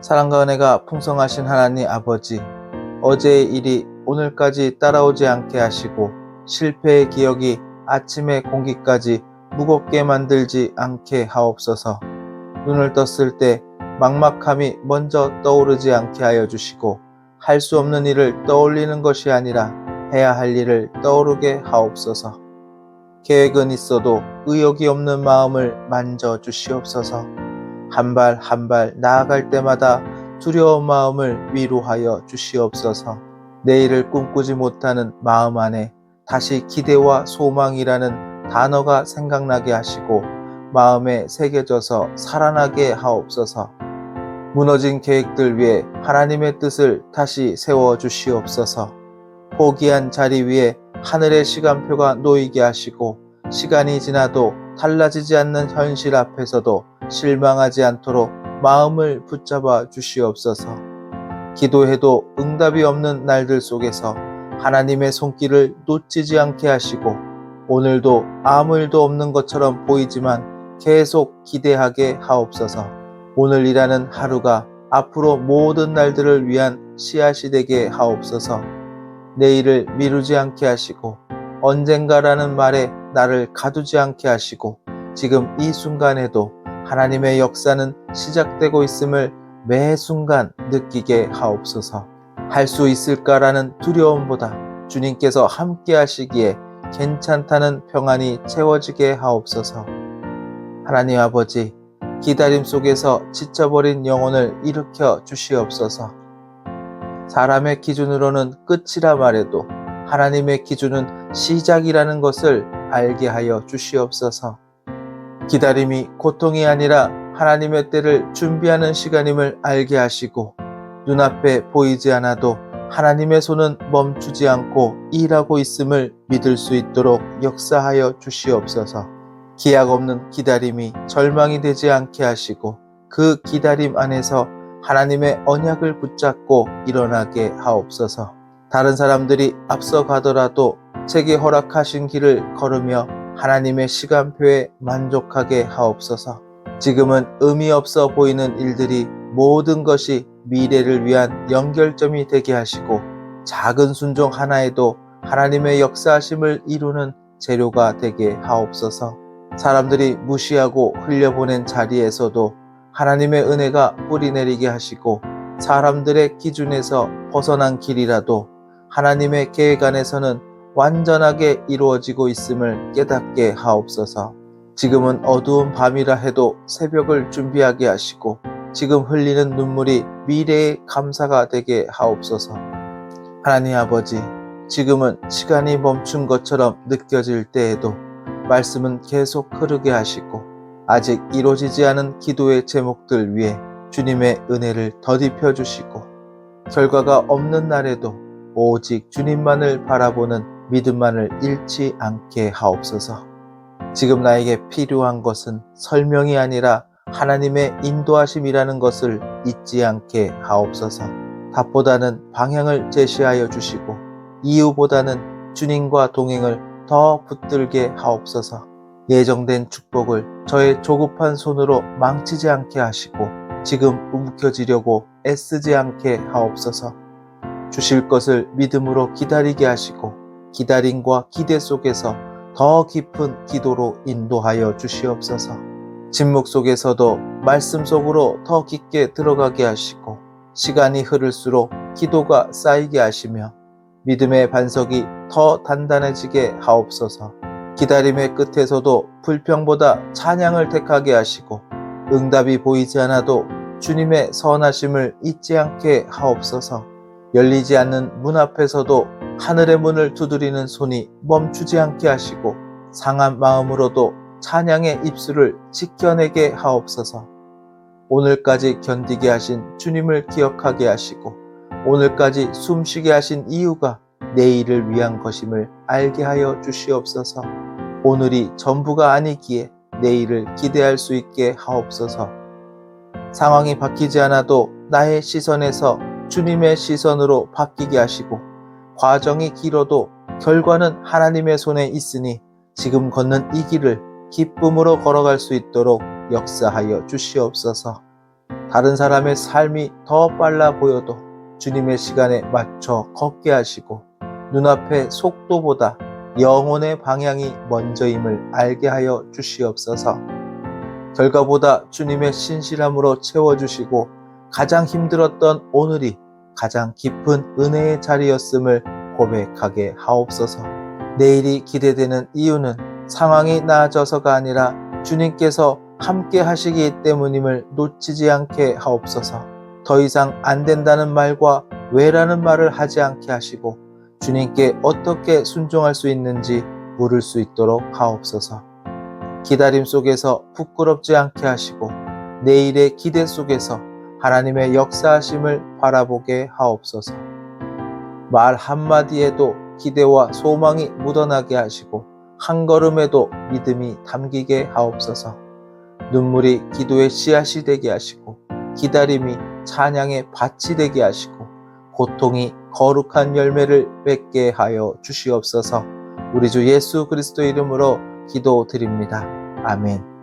사랑과 은혜가 풍성하신 하나님 아버지, 어제의 일이 오늘까지 따라오지 않게 하시고 실패의 기억이 아침의 공기까지 무겁게 만들지 않게 하옵소서. 눈을 떴을 때 막막함이 먼저 떠오르지 않게 하여 주시고 할 수 없는 일을 떠올리는 것이 아니라 해야 할 일을 떠오르게 하옵소서. 계획은 있어도 의욕이 없는 마음을 만져 주시옵소서. 한 발 한 발 나아갈 때마다 두려운 마음을 위로하여 주시옵소서. 내일을 꿈꾸지 못하는 마음 안에 다시 기대와 소망이라는 단어가 생각나게 하시고 마음에 새겨져서 살아나게 하옵소서. 무너진 계획들 위에 하나님의 뜻을 다시 세워 주시옵소서. 포기한 자리 위에 하늘의 시간표가 놓이게 하시고 시간이 지나도 달라지지 않는 현실 앞에서도 실망하지 않도록 마음을 붙잡아 주시옵소서. 기도해도 응답이 없는 날들 속에서 하나님의 손길을 놓치지 않게 하시고 오늘도 아무 일도 없는 것처럼 보이지만 계속 기대하게 하옵소서. 오늘이라는 하루가 앞으로 모든 날들을 위한 씨앗이 되게 하옵소서. 내일을 미루지 않게 하시고 언젠가라는 말에 나를 가두지 않게 하시고 지금 이 순간에도 하나님의 역사는 시작되고 있음을 매 순간 느끼게 하옵소서. 할 수 있을까라는 두려움보다 주님께서 함께 하시기에 괜찮다는 평안이 채워지게 하옵소서. 하나님 아버지, 기다림 속에서 지쳐버린 영혼을 일으켜 주시옵소서. 사람의 기준으로는 끝이라 말해도 하나님의 기준은 시작이라는 것을 알게 하여 주시옵소서. 기다림이 고통이 아니라 하나님의 때를 준비하는 시간임을 알게 하시고 눈앞에 보이지 않아도 하나님의 손은 멈추지 않고 일하고 있음을 믿을 수 있도록 역사하여 주시옵소서. 기약 없는 기다림이 절망이 되지 않게 하시고 그 기다림 안에서 하나님의 언약을 붙잡고 일어나게 하옵소서. 다른 사람들이 앞서 가더라도 제게 허락하신 길을 걸으며 하나님의 시간표에 만족하게 하옵소서. 지금은 의미 없어 보이는 일들이 모든 것이 미래를 위한 연결점이 되게 하시고 작은 순종 하나에도 하나님의 역사하심을 이루는 재료가 되게 하옵소서. 사람들이 무시하고 흘려보낸 자리에서도 하나님의 은혜가 뿌리내리게 하시고 사람들의 기준에서 벗어난 길이라도 하나님의 계획 안에서는 완전하게 이루어지고 있음을 깨닫게 하옵소서. 지금은 어두운 밤이라 해도 새벽을 준비하게 하시고 지금 흘리는 눈물이 미래의 감사가 되게 하옵소서. 하나님 아버지, 지금은 시간이 멈춘 것처럼 느껴질 때에도 말씀은 계속 흐르게 하시고 아직 이루어지지 않은 기도의 제목들 위에 주님의 은혜를 더딥혀 주시고 결과가 없는 날에도 오직 주님만을 바라보는 믿음만을 잃지 않게 하옵소서. 지금 나에게 필요한 것은 설명이 아니라 하나님의 인도하심이라는 것을 잊지 않게 하옵소서. 답보다는 방향을 제시하여 주시고 이유보다는 주님과 동행을 더 붙들게 하옵소서. 예정된 축복을 저의 조급한 손으로 망치지 않게 하시고 지금 움켜쥐려고 애쓰지 않게 하옵소서. 주실 것을 믿음으로 기다리게 하시고 기다림과 기대 속에서 더 깊은 기도로 인도하여 주시옵소서. 침묵 속에서도 말씀 속으로 더 깊게 들어가게 하시고 시간이 흐를수록 기도가 쌓이게 하시며 믿음의 반석이 더 단단해지게 하옵소서. 기다림의 끝에서도 불평보다 찬양을 택하게 하시고 응답이 보이지 않아도 주님의 선하심을 잊지 않게 하옵소서. 열리지 않는 문 앞에서도 하늘의 문을 두드리는 손이 멈추지 않게 하시고 상한 마음으로도 찬양의 입술을 지켜내게 하옵소서. 오늘까지 견디게 하신 주님을 기억하게 하시고 오늘까지 숨쉬게 하신 이유가 내일을 위한 것임을 알게 하여 주시옵소서. 오늘이 전부가 아니기에 내일을 기대할 수 있게 하옵소서. 상황이 바뀌지 않아도 나의 시선에서 주님의 시선으로 바뀌게 하시고 과정이 길어도 결과는 하나님의 손에 있으니 지금 걷는 이 길을 기쁨으로 걸어갈 수 있도록 역사하여 주시옵소서. 다른 사람의 삶이 더 빨라 보여도 주님의 시간에 맞춰 걷게 하시고 눈앞의 속도보다 영혼의 방향이 먼저임을 알게 하여 주시옵소서. 결과보다 주님의 신실함으로 채워주시고 가장 힘들었던 오늘이 가장 깊은 은혜의 자리였음을 고백하게 하옵소서. 내일이 기대되는 이유는 상황이 나아져서가 아니라 주님께서 함께 하시기 때문임을 놓치지 않게 하옵소서. 더 이상 안 된다는 말과 왜라는 말을 하지 않게 하시고 주님께 어떻게 순종할 수 있는지 물을 수 있도록 하옵소서. 기다림 속에서 부끄럽지 않게 하시고 내일의 기대 속에서 하나님의 역사하심을 바라보게 하옵소서. 말 한마디에도 기대와 소망이 묻어나게 하시고 한 걸음에도 믿음이 담기게 하옵소서. 눈물이 기도의 씨앗이 되게 하시고 기다림이 찬양의 밭이 되게 하시고 고통이 거룩한 열매를 맺게 하여 주시옵소서. 우리 주 예수 그리스도 이름으로 기도드립니다. 아멘.